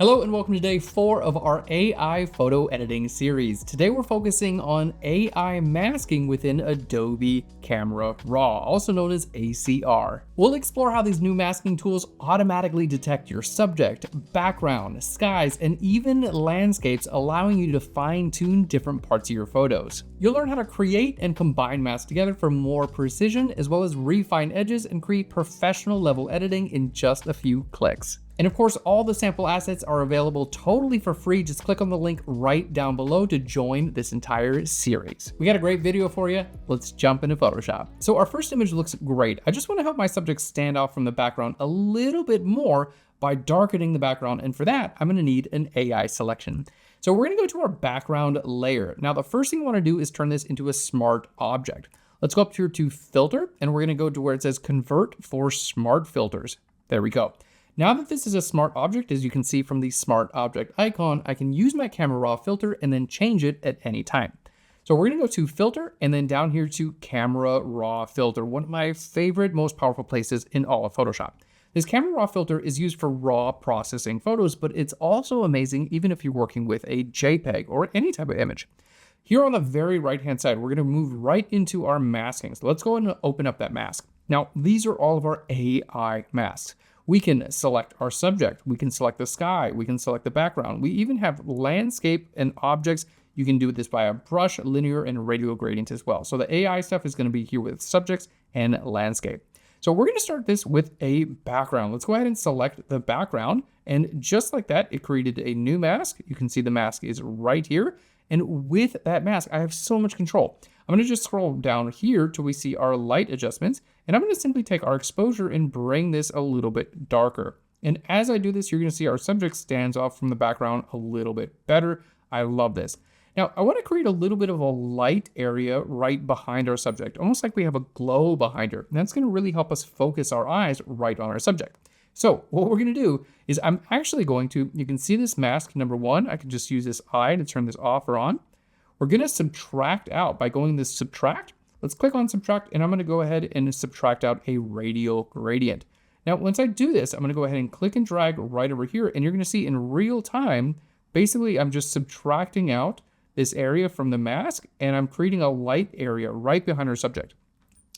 Hello and welcome to day 4 of our AI photo editing series. Today we're focusing on AI masking within Adobe Camera Raw, also known as ACR. We'll explore how these new masking tools automatically detect your subject, background, skies, and even landscapes, allowing you to fine-tune different parts of your photos. You'll learn how to create and combine masks together for more precision, as well as refine edges and create professional level editing in just a few clicks. And of course, all the sample assets are available totally for free. Just click on the link right down below to join this entire series. We got a great video for you. Let's jump into Photoshop. So our first image looks great. I just want to help my subject stand out from the background a little bit more by darkening the background. And for that, I'm going to need an AI selection. So we're going to go to our background layer. Now, the first thing I want to do is turn this into a smart object. Let's go up here to filter, and we're going to go to where it says convert for smart filters. There we go. Now that this is a smart object, as you can see from the smart object icon, I can use my camera raw filter and then change it at any time. So we're gonna go to filter and then down here to camera raw filter, one of my favorite, most powerful places in all of Photoshop. This camera raw filter is used for raw processing photos, but it's also amazing even if you're working with a JPEG or any type of image. Here on the very right-hand side, we're gonna move right into our masking. So let's go ahead and open up that mask. Now, these are all of our AI masks. We can select our subject, we can select the sky, we can select the background. We even have landscape and objects. You can do this by a brush, linear, and radial gradient as well. So the AI stuff is gonna be here with subjects and landscape. So we're gonna start this with a background. Let's go ahead and select the background. And just like that, it created a new mask. You can see the mask is right here. And with that mask, I have so much control. I'm gonna just scroll down here till we see our light adjustments, and I'm gonna simply take our exposure and bring this a little bit darker. And as I do this, you're gonna see our subject stands off from the background a little bit better. I love this. Now, I wanna create a little bit of a light area right behind our subject, almost like we have a glow behind her. And that's gonna really help us focus our eyes right on our subject. So what we're gonna do is I'm actually going to, you can see this mask, number one, I can just use this eye to turn this off or on. We're gonna subtract out by going this subtract. Let's click on subtract, and I'm gonna go ahead and subtract out a radial gradient. Now, once I do this, I'm gonna go ahead and click and drag right over here, and you're gonna see in real time, basically I'm just subtracting out this area from the mask, and I'm creating a light area right behind our subject.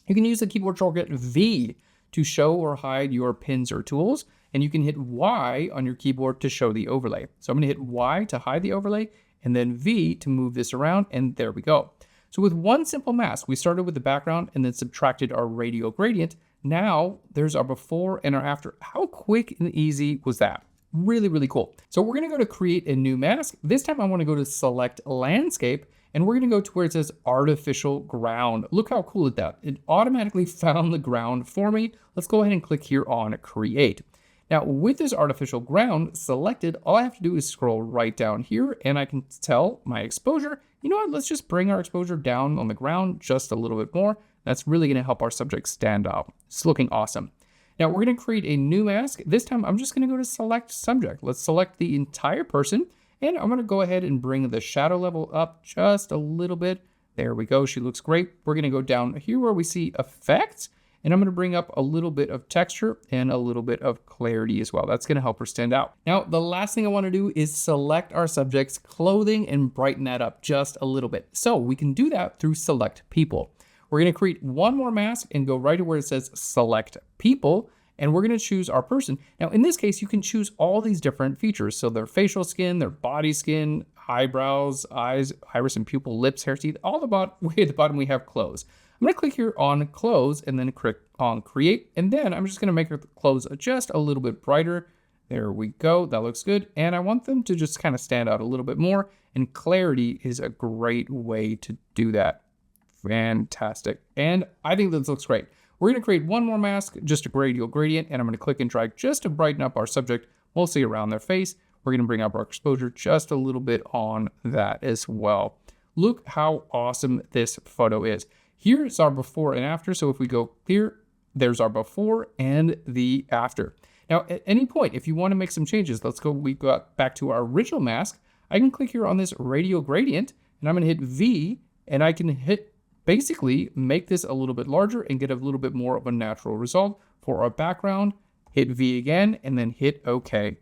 You can use the keyboard shortcut V to show or hide your pins or tools, and you can hit Y on your keyboard to show the overlay. So I'm gonna hit Y to hide the overlay, and then V to move this around, and there we go. So with one simple mask, we started with the background and then subtracted our radial gradient. Now there's our before and our after. How quick and easy was that? Really, really cool. So we're gonna go to create a new mask. This time I wanna go to select landscape, and we're gonna go to where it says artificial ground. Look how cool is that. It automatically found the ground for me. Let's go ahead and click here on create. Now with this artificial ground selected, all I have to do is scroll right down here, and I can tell my exposure, you know what, let's just bring our exposure down on the ground just a little bit more. That's really gonna help our subject stand out. It's looking awesome. Now we're gonna create a new mask. This time I'm just gonna go to select subject. Let's select the entire person, and I'm gonna go ahead and bring the shadow level up just a little bit. There we go, she looks great. We're gonna go down here where we see effects, and I'm gonna bring up a little bit of texture and a little bit of clarity as well. That's gonna help her stand out. Now, the last thing I wanna do is select our subject's clothing and brighten that up just a little bit. So we can do that through select people. We're gonna create one more mask and go right to where it says select people, and we're gonna choose our person. Now, in this case, you can choose all these different features. So their facial skin, their body skin, eyebrows, eyes, iris and pupil, lips, hair, teeth, all the way at the bottom we have clothes. I'm gonna click here on clothes and then click on create. And then I'm just gonna make her clothes just a little bit brighter. There we go, that looks good. And I want them to just kind of stand out a little bit more. And clarity is a great way to do that. Fantastic. And I think this looks great. We're gonna create one more mask, just a radial gradient, and I'm gonna click and drag just to brighten up our subject, mostly around their face. We're gonna bring up our exposure just a little bit on that as well. Look how awesome this photo is. Here's our before and after. So if we go here, there's our before and the after. Now, at any point, if you want to make some changes, we got back to our original mask. I can click here on this radial gradient, and I'm going to hit V, and I can hit basically make this a little bit larger and get a little bit more of a natural result. For our background, hit V again, and then hit OK.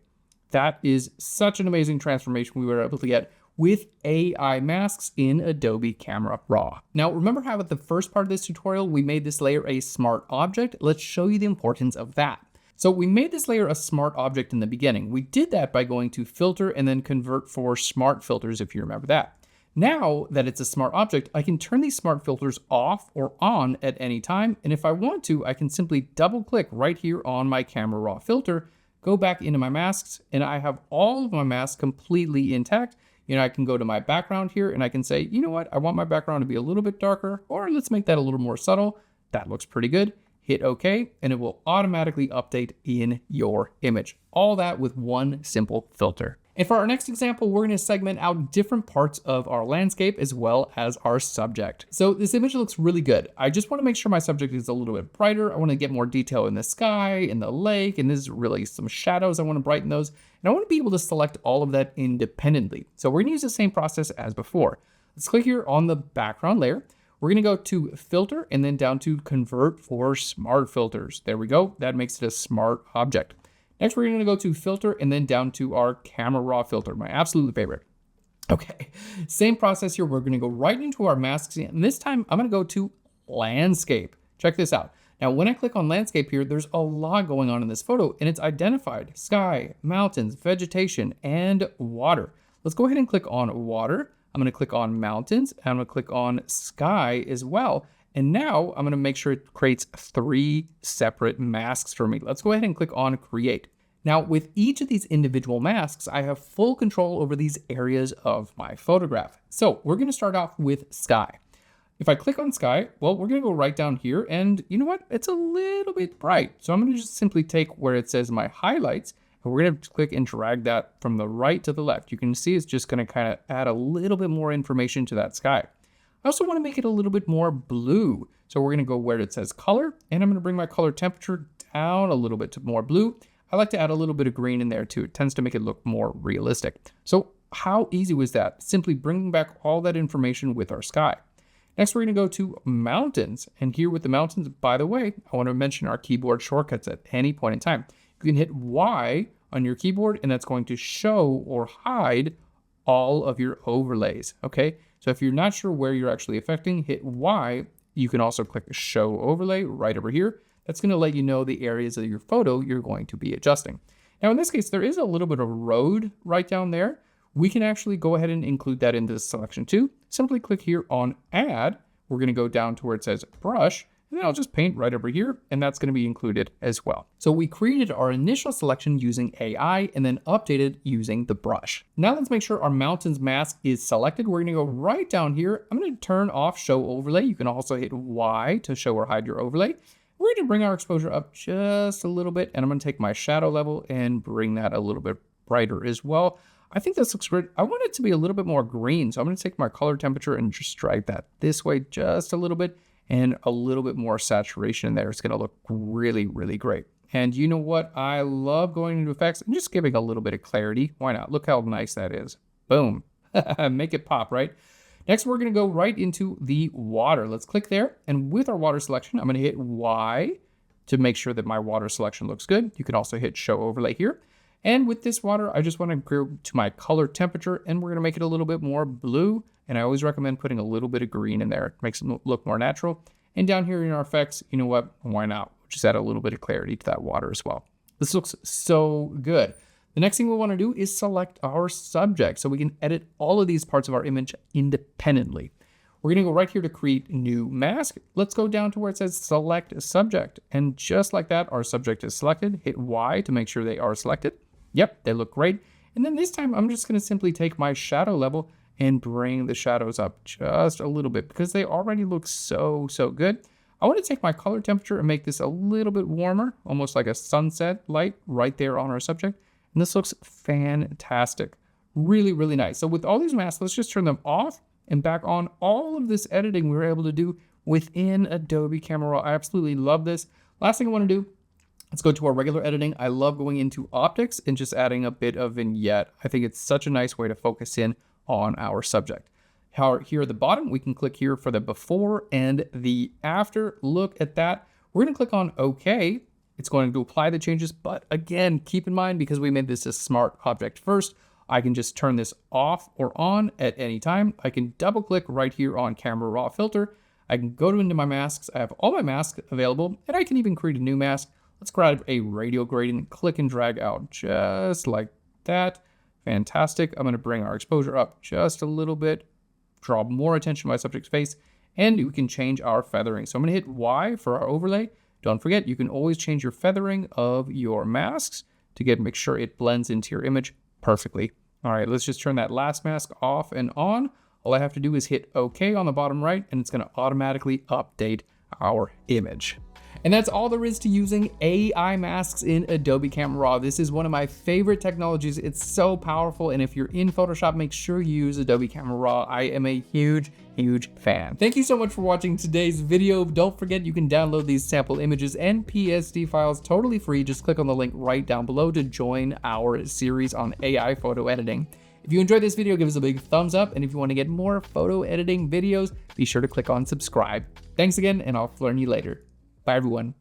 That is such an amazing transformation we were able to get with AI masks in Adobe Camera Raw. Now, remember how at the first part of this tutorial, we made this layer a smart object? Let's show you the importance of that. So we made this layer a smart object in the beginning. We did that by going to filter and then convert for smart filters, if you remember that. Now that it's a smart object, I can turn these smart filters off or on at any time. And if I want to, I can simply double click right here on my Camera Raw filter, go back into my masks, and I have all of my masks completely intact. I can go to my background here and I can say, you know what? I want my background to be a little bit darker, or let's make that a little more subtle. That looks pretty good. Hit OK, and it will automatically update in your image. All that with one simple filter. And for our next example, we're going to segment out different parts of our landscape as well as our subject. So this image looks really good. I just want to make sure my subject is a little bit brighter. I want to get more detail in the sky, in the lake, and this is really some shadows. I want to brighten those. And I want to be able to select all of that independently. So we're going to use the same process as before. Let's click here on the background layer. We're going to go to filter and then down to convert for smart filters. There we go. That makes it a smart object. Next, we're going to go to filter and then down to our Camera Raw filter, my absolute favorite. Okay, same process here. We're going to go right into our masks. And this time I'm going to go to landscape. Check this out. Now, when I click on landscape here, there's a lot going on in this photo and it's identified sky, mountains, vegetation, and water. Let's go ahead and click on water. I'm going to click on mountains and I'm going to click on sky as well. And now I'm going to make sure it creates 3 separate masks for me. Let's go ahead and click on create. Now with each of these individual masks, I have full control over these areas of my photograph. So we're going to start off with sky. If I click on sky, well, we're going to go right down here and you know what? It's a little bit bright. So I'm going to just simply take where it says my highlights and we're going to click and drag that from the right to the left. You can see it's just going to kind of add a little bit more information to that sky. I also want to make it a little bit more blue. So we're going to go where it says color, and I'm going to bring my color temperature down a little bit to more blue. I like to add a little bit of green in there too. It tends to make it look more realistic. So how easy was that? Simply bringing back all that information with our sky. Next, we're going to go to mountains. And here with the mountains, by the way, I want to mention our keyboard shortcuts at any point in time. You can hit Y on your keyboard, and that's going to show or hide all of your overlays, okay? So if you're not sure where you're actually affecting, hit Y. You can also click Show Overlay right over here. That's going to let you know the areas of your photo you're going to be adjusting. Now in this case, there is a little bit of road right down there. We can actually go ahead and include that into the selection too. Simply click here on Add. We're going to go down to where it says Brush, and then I'll just paint right over here, and that's going to be included as well. So we created our initial selection using AI and then updated using the brush. Now let's make sure our mountains mask is selected. We're going to go right down here. I'm going to turn off Show Overlay. You can also hit Y to show or hide your overlay. We're going to bring our exposure up just a little bit, and I'm going to take my shadow level and bring that a little bit brighter as well. I think this looks great. I want it to be a little bit more green, so I'm going to take my color temperature and just drag that this way just a little bit, and a little bit more saturation in there. It's going to look really, really great. And you know what? I love going into effects and just giving a little bit of clarity. Why not? Look how nice that is. Boom. Make it pop, right? Next, we're going to go right into the water. Let's click there. And with our water selection, I'm going to hit Y to make sure that my water selection looks good. You can also hit Show Overlay here. And with this water, I just want to go to my color temperature, and we're going to make it a little bit more blue. And I always recommend putting a little bit of green in there. It makes it look more natural. And down here in our effects, you know what? Why not? Just add a little bit of clarity to that water as well. This looks so good. The next thing we want to do is select our subject so we can edit all of these parts of our image independently. We're going to go right here to create new mask. Let's go down to where it says select subject. And just like that, our subject is selected. Hit Y to make sure they are selected. Yep, they look great. And then this time I'm just going to simply take my shadow level and bring the shadows up just a little bit because they already look so good. I want to take my color temperature and make this a little bit warmer, almost like a sunset light right there on our subject. And this looks fantastic. Really, really nice. So with all these masks, let's just turn them off and back on. All of this editing we were able to do within Adobe Camera Raw. I absolutely love this. Last thing I want to do, let's go to our regular editing. I love going into optics and just adding a bit of vignette. I think it's such a nice way to focus in on our subject. Here at the bottom, we can click here for the before and the after. Look at that. We're going to click on OK. it's going to apply the changes. But again, keep in mind, because we made this a smart object first, I can just turn this off or on at any time. I can double click right here on Camera Raw Filter. I can go into my masks. I have all my masks available, and I can even create a new mask. Let's grab a radial gradient, click and drag out just like that. Fantastic. I'm going to bring our exposure up just a little bit, draw more attention to my subject's face, and we can change our feathering. So I'm going to hit Y for our overlay. Don't forget, you can always change your feathering of your masks to make sure it blends into your image perfectly. All right, let's just turn that last mask off and on. All I have to do is hit OK on the bottom right, and it's going to automatically update our image. And that's all there is to using AI masks in Adobe Camera Raw. This is one of my favorite technologies. It's so powerful, and if you're in Photoshop, make sure you use Adobe Camera Raw. I am a huge fan. Thank you so much for watching today's video. Don't forget, you can download these sample images and PSD files totally free. Just click on the link right down below to join our series on AI photo editing. If you enjoyed this video, give us a big thumbs up, and if you want to get more photo editing videos, be sure to click on subscribe. Thanks again, and I'll Phlearn you later. Bye everyone.